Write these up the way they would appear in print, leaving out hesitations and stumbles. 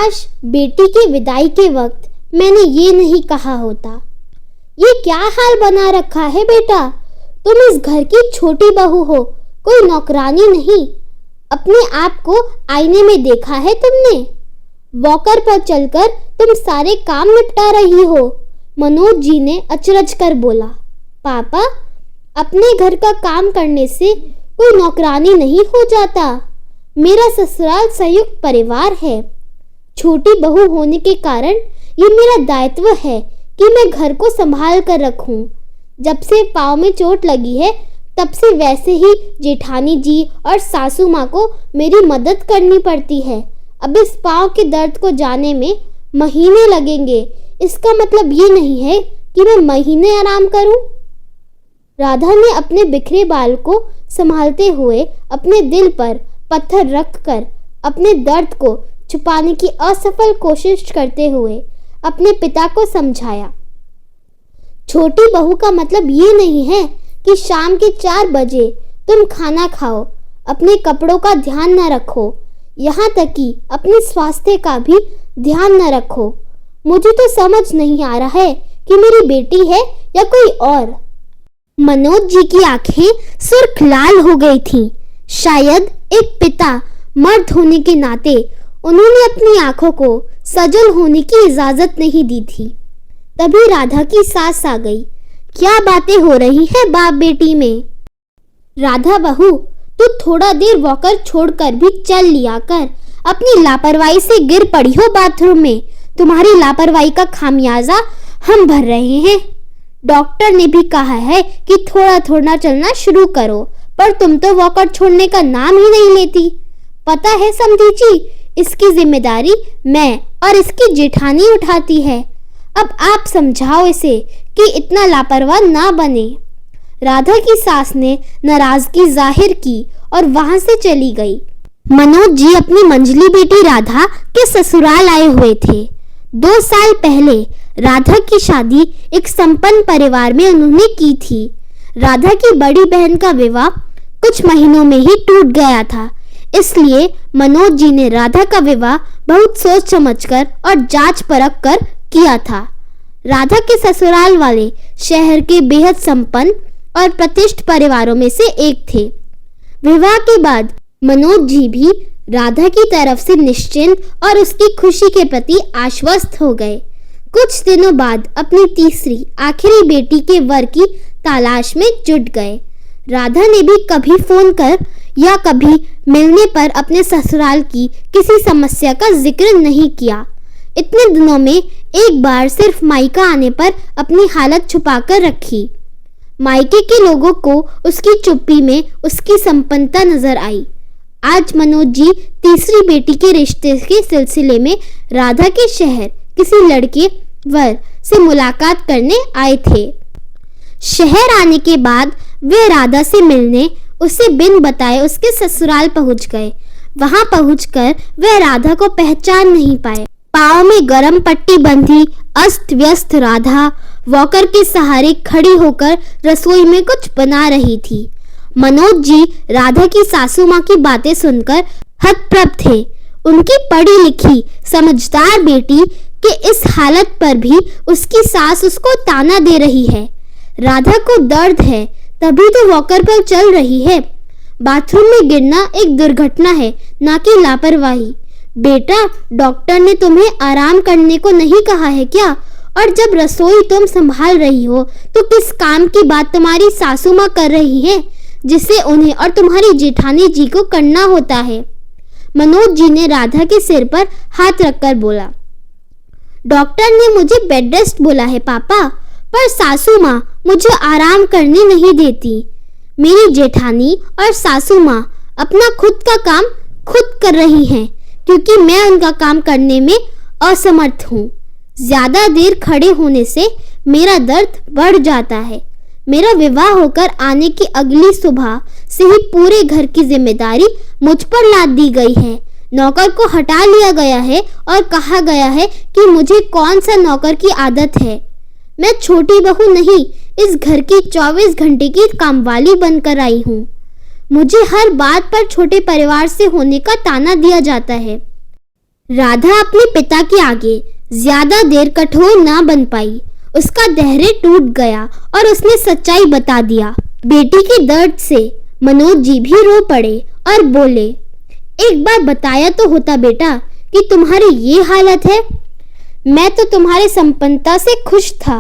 काश बेटी की विदाई के वक्त मैंने ये नहीं कहा होता। ये क्या हाल बना रखा है बेटा, तुम इस घर की छोटी बहू हो, कोई नौकरानी नहीं। अपने आप को आईने में देखा है तुमने? वॉकर पर चलकर तुम सारे काम निपटा रही हो। मनोज जी ने अचरज कर बोला, पापा, अपने घर का काम करने से कोई नौकरानी नहीं हो जाता। मेरा ससुराल संयुक्त परिवार है। छोटी बहू होने के कारण ये मेरा दायित्व है कि मैं घर को संभाल कर रखूं। जब से पाँव में चोट लगी है तब से वैसे ही जेठानी जी और सासू माँ को मेरी मदद करनी पड़ती है। अब इस पाँव के दर्द को जाने में महीने लगेंगे। इसका मतलब ये नहीं है कि मैं महीने आराम करूं। राधा ने अपने बिखरे बाल को संभालते हुए अपने दिल पर पत्थर रखकर अपने दर्द को छुपाने की असफल कोशिश करते हुए अपने पिता को समझाया। छोटी बहू का मतलब ये नहीं है कि शाम के 4 बजे तुम खाना खाओ, अपने कपड़ों का ध्यान न रखो, यहाँ तक कि अपने स्वास्थ्य का भी ध्यान न रखो। मुझे तो समझ नहीं आ रहा है कि मेरी बेटी है या कोई और। मनोज जी की आंखें सुर्ख लाल हो गई थीं। शायद एक पिता मर्द होने के नाते उन्होंने अपनी आंखों को सजल होने की इजाजत नहीं दी थी। तभी राधा की सास आ गई। क्या बातें हो रही है बाप बेटी में? राधा बहू, तू थोड़ा देर वॉकर छोड़कर भी चल लिया कर। अपनी लापरवाही से गिर पड़ी हो बाथरूम में। तुम्हारी लापरवाही का खामियाजा हम भर रहे हैं। डॉक्टर ने भी कहा है कि थोड़ा थोड़ा चलना शुरू करो, पर तुम तो वॉकर छोड़ने का नाम ही नहीं लेती। पता है समधी जी, इसकी जिम्मेदारी मैं और इसकी जेठानी उठाती है। अब आप समझाओ इसे कि इतना लापरवाह ना बने। राधा की सास ने नाराजगी जाहिर की और वहां से चली गई। मनोज जी अपनी मंझली बेटी राधा के ससुराल आए हुए थे। 2 साल पहले राधा की शादी एक संपन्न परिवार में उन्होंने की थी। राधा की बड़ी बहन का विवाह कुछ महीनों में ही टूट गया था, इसलिए मनोज जी ने राधा का विवाह बहुत सोच समझकर और जांच परख कर किया था। राधा के ससुराल वाले शहर के बेहद संपन्न और प्रतिष्ठित परिवारों में से एक थे। विवाह के बाद मनोज जी भी राधा की तरफ से निश्चिंत और उसकी खुशी के प्रति आश्वस्त हो गए। कुछ दिनों बाद अपनी तीसरी आखिरी बेटी के वर की तलाश में जुट गए। राधा ने भी कभी फोन कर या कभी मिलने पर अपने ससुराल की किसी समस्या का जिक्र नहीं किया। इतने दिनों में एक बार सिर्फ मायका आने पर अपनी हालत छुपाकर रखी। मायके के लोगों को उसकी चुप्पी में उसकी संपन्नता नजर आई। आज मनोज जी तीसरी बेटी के रिश्ते के सिलसिले में राधा के शहर किसी लड़के वर से मुलाकात करने आए थे। शहर आने के बाद वे राधा से मिलने उसे बिन बताए उसके ससुराल पहुंच गए। वहां पहुंचकर वे राधा को पहचान नहीं पाए। पाँव में गरम पट्टी बंधी अस्त व्यस्त राधा वॉकर के सहारे खड़ी होकर रसोई में कुछ बना रही थी। मनोज जी राधा की सासू माँ की बातें सुनकर हतप्रभ थे। उनकी पढ़ी लिखी समझदार बेटी के इस हालत पर भी उसकी सास उसको ताना दे रही है। राधा को दर्द है तभी तो वॉकर पर चल रही है। बाथरूम में गिरना एक दुर्घटना है, ना कि लापरवाही। बेटा, डॉक्टर ने तुम्हें आराम करने को नहीं कहा है क्या? और जब रसोई तुम संभाल रही हो तो किस काम की बात तुम्हारी सासू माँ कर रही है, जिसे उन्हें और तुम्हारी जेठानी जी को करना होता है। मनोज जी ने राधा के सिर पर हाथ रखकर बोला, डॉक्टर ने मुझे बेड रेस्ट बोला है पापा, पर सासू माँ मुझे आराम करने नहीं देती। मेरी जेठानी और सासू माँ अपना खुद का काम खुद कर रही हैं, क्योंकि मैं उनका काम करने में असमर्थ हूँ। ज्यादा देर खड़े होने से मेरा दर्द बढ़ जाता है। मेरा विवाह होकर आने की अगली सुबह से ही पूरे घर की जिम्मेदारी मुझ पर लाद दी गई है। नौकर को हटा लिया गया है और कहा गया है कि मुझे कौन सा नौकर की आदत है। मैं छोटी बहू नहीं, इस घर की 24 घंटे की कामवाली बनकर आई हूँ। मुझे हर बात पर छोटे परिवार से होने का ताना दिया जाता है। राधा अपने पिता के आगे ज्यादा देर कठोर ना बन पाई। उसका धैर्य टूट गया और उसने सच्चाई बता दिया। बेटी के दर्द से मनोज जी भी रो पड़े और बोले, एक बार बताया तो होता बेटा कि तुम्हारी ये हालत है। मैं तो तुम्हारी संपन्नता से खुश था।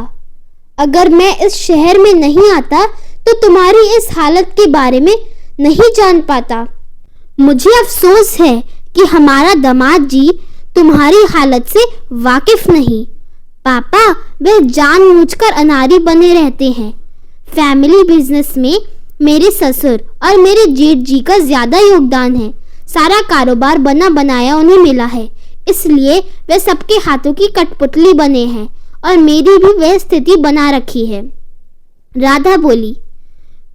अगर मैं इस शहर में नहीं आता तो तुम्हारी इस हालत के बारे में नहीं जान पाता। मुझे अफसोस है कि हमारा दामाद जी तुम्हारी हालत से वाकिफ नहीं। पापा वे जानबूझकर अनाड़ी बने रहते हैं। फैमिली बिजनेस में मेरे ससुर और मेरे जेठ जी का ज्यादा योगदान है। सारा कारोबार बना बनाया उन्हें मिला है, इसलिए वे सबके हाथों की कठपुतली बने हैं और मेरी भी वह स्थिति बना रखी है। राधा बोली,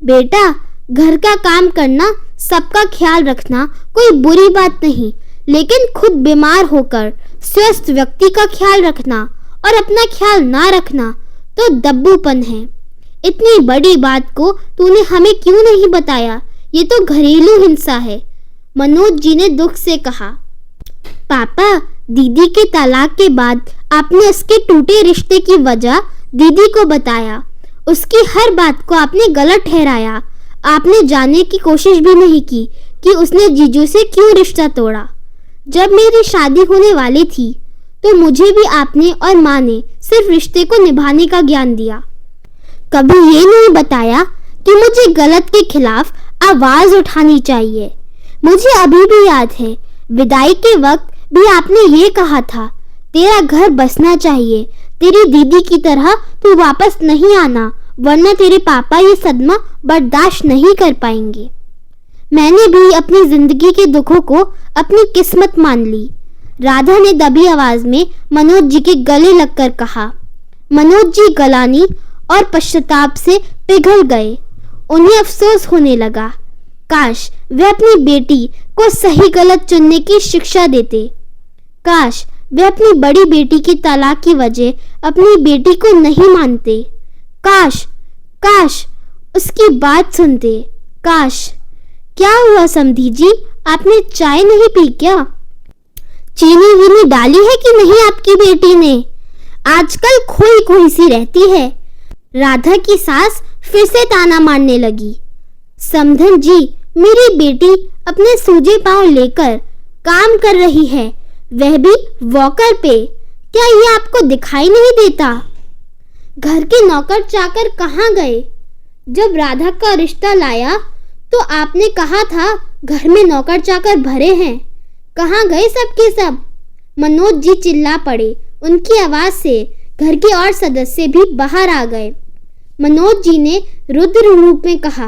बेटा घर का काम करना, सबका ख्याल रखना कोई बुरी बात नहीं, लेकिन खुद बीमार होकर स्वस्थ व्यक्ति का ख्याल रखना और अपना ख्याल ना रखना तो दब्बूपन है। इतनी बड़ी बात को तूने हमें क्यों नहीं बताया? ये तो घरेलू हिंसा है। मनोज जी ने दुख से कहा। पापा, दीदी के तलाक के बाद आपने उसके टूटे रिश्ते की वजह दीदी को बताया। उसकी हर बात को आपने गलत ठहराया। आपने जानने की कोशिश भी नहीं की कि उसने जीजू से क्यों रिश्ता तोड़ा। जब मेरी शादी होने वाली थी तो मुझे भी आपने और माँ ने सिर्फ रिश्ते को निभाने का ज्ञान दिया। कभी ये नहीं बताया कि मुझे गलत के खिलाफ आवाज उठानी चाहिए। मुझे अभी भी याद है, विदाई के वक्त भी आपने ये कहा था, तेरा घर बसना चाहिए, तेरी दीदी की तरह तू वापस नहीं आना, वरना तेरे पापा ये सदमा बर्दाश्त नहीं कर पाएंगे। मैंने भी अपनी जिंदगी के दुखों को अपनी किस्मत मान ली। राधा ने दबी आवाज में मनोज जी के गले लगकर कहा। मनोज जी गलानी और पश्चाताप से पिघल गए। उन्हें अफसोस होने लगा, काश वे अपनी बेटी को सही गलत चुनने की शिक्षा देते। काश वे अपनी बड़ी बेटी की तलाक की वजह अपनी बेटी को नहीं मानते। काश काश उसकी बात सुनते। काश। क्या हुआ समधी जी, आपने चाय नहीं पी क्या? चीनी वीनी डाली है कि नहीं आपकी बेटी ने? आजकल खोई खोई सी रहती है। राधा की सास फिर से ताना मारने लगी। समधन जी, मेरी बेटी अपने सूजे पांव लेकर काम कर रही है, वह भी वॉकर पे। क्या ये आपको दिखाई नहीं देता? घर के नौकर चाकर कहाँ गए? जब राधा का रिश्ता लाया तो आपने कहा था घर में नौकर चाकर भरे हैं। कहाँ गए सबके सब? मनोज जी चिल्ला पड़े। उनकी आवाज से घर के और सदस्य भी बाहर आ गए। मनोज जी ने रुद्र रूप में कहा,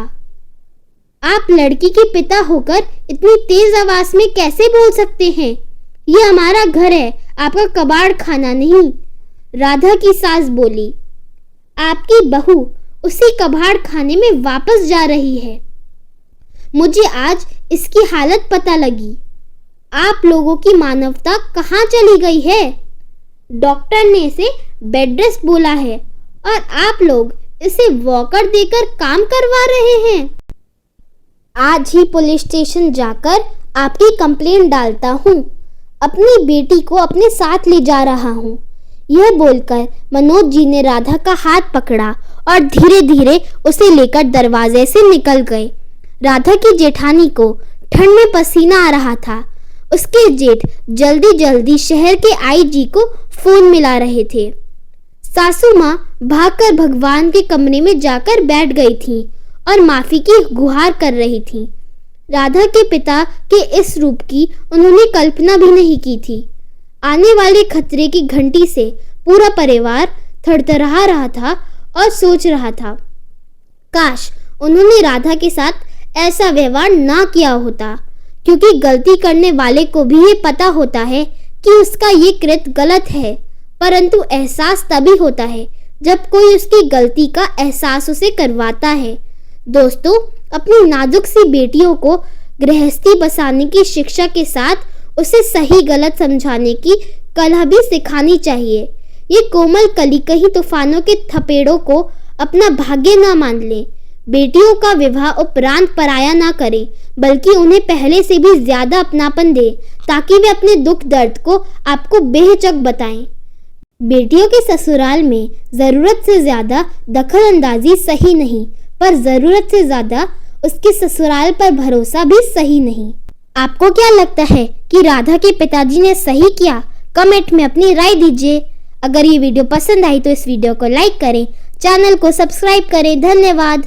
आप लड़की के पिता होकर इतनी तेज आवाज में कैसे बोल सकते हैं? ये हमारा घर है, आपका कबाड़ खाना नहीं। राधा की सास बोली, आपकी बहू उसी कबाड़ खाने में वापस जा रही है। मुझे आज इसकी हालत पता लगी। आप लोगों की मानवता कहाँ चली गई है? डॉक्टर ने इसे बेड रेस्ट बोला है और आप लोग इसे वॉकर देकर काम करवा रहे हैं। आज ही पुलिस स्टेशन जाकर आपकी कंप्लेंट डालता हूँ। अपनी बेटी को अपने साथ ले जा रहा हूँ। यह बोलकर मनोज जी ने राधा का हाथ पकड़ा और धीरे धीरे उसे लेकर दरवाजे से निकल गए। राधा की जेठानी को ठंड में पसीना आ रहा था। उसके जेठ जल्दी जल्दी शहर के आईजी को फोन मिला रहे थे। सासू माँ भागकर भगवान के कमरे में जाकर बैठ गई थी और माफी की गुहार कर रही थी। राधा के पिता के इस रूप की उन्होंने कल्पना भी नहीं की थी। आने वाले खतरे की घंटी से पूरा परिवार थरथरा रहा था और सोच रहा था, काश उन्होंने राधा के साथ ऐसा व्यवहार ना किया होता, क्योंकि गलती करने वाले को भी ये पता होता है कि उसका ये कृत्य गलत है, परंतु एहसास तभी होता है जब कोई उसकी गलती का एहसास उसे करवाता है। दोस्तों, अपनी नाजुक सी बेटियों को गृहस्थी बसाने की शिक्षा के साथ उसे सही गलत समझाने की कला भी सिखानी चाहिए। ये कोमल कली कहीं तूफानों के थपेड़ों को अपना भाग्य ना मान ले। बेटियों का विवाह उपरांत पराया ना करें, बल्कि उन्हें पहले से भी ज्यादा अपनापन दे, ताकि वे अपने दुख दर्द को आपको बेहिचक बताएं। बेटियों के ससुराल में ज़रूरत से ज़्यादा दखल अंदाजी सही नहीं, पर ज़रूरत से ज़्यादा उसके ससुराल पर भरोसा भी सही नहीं। आपको क्या लगता है कि राधा के पिताजी ने सही किया? कमेंट में अपनी राय दीजिए। अगर ये वीडियो पसंद आई तो इस वीडियो को लाइक करें, चैनल को सब्सक्राइब करें। धन्यवाद।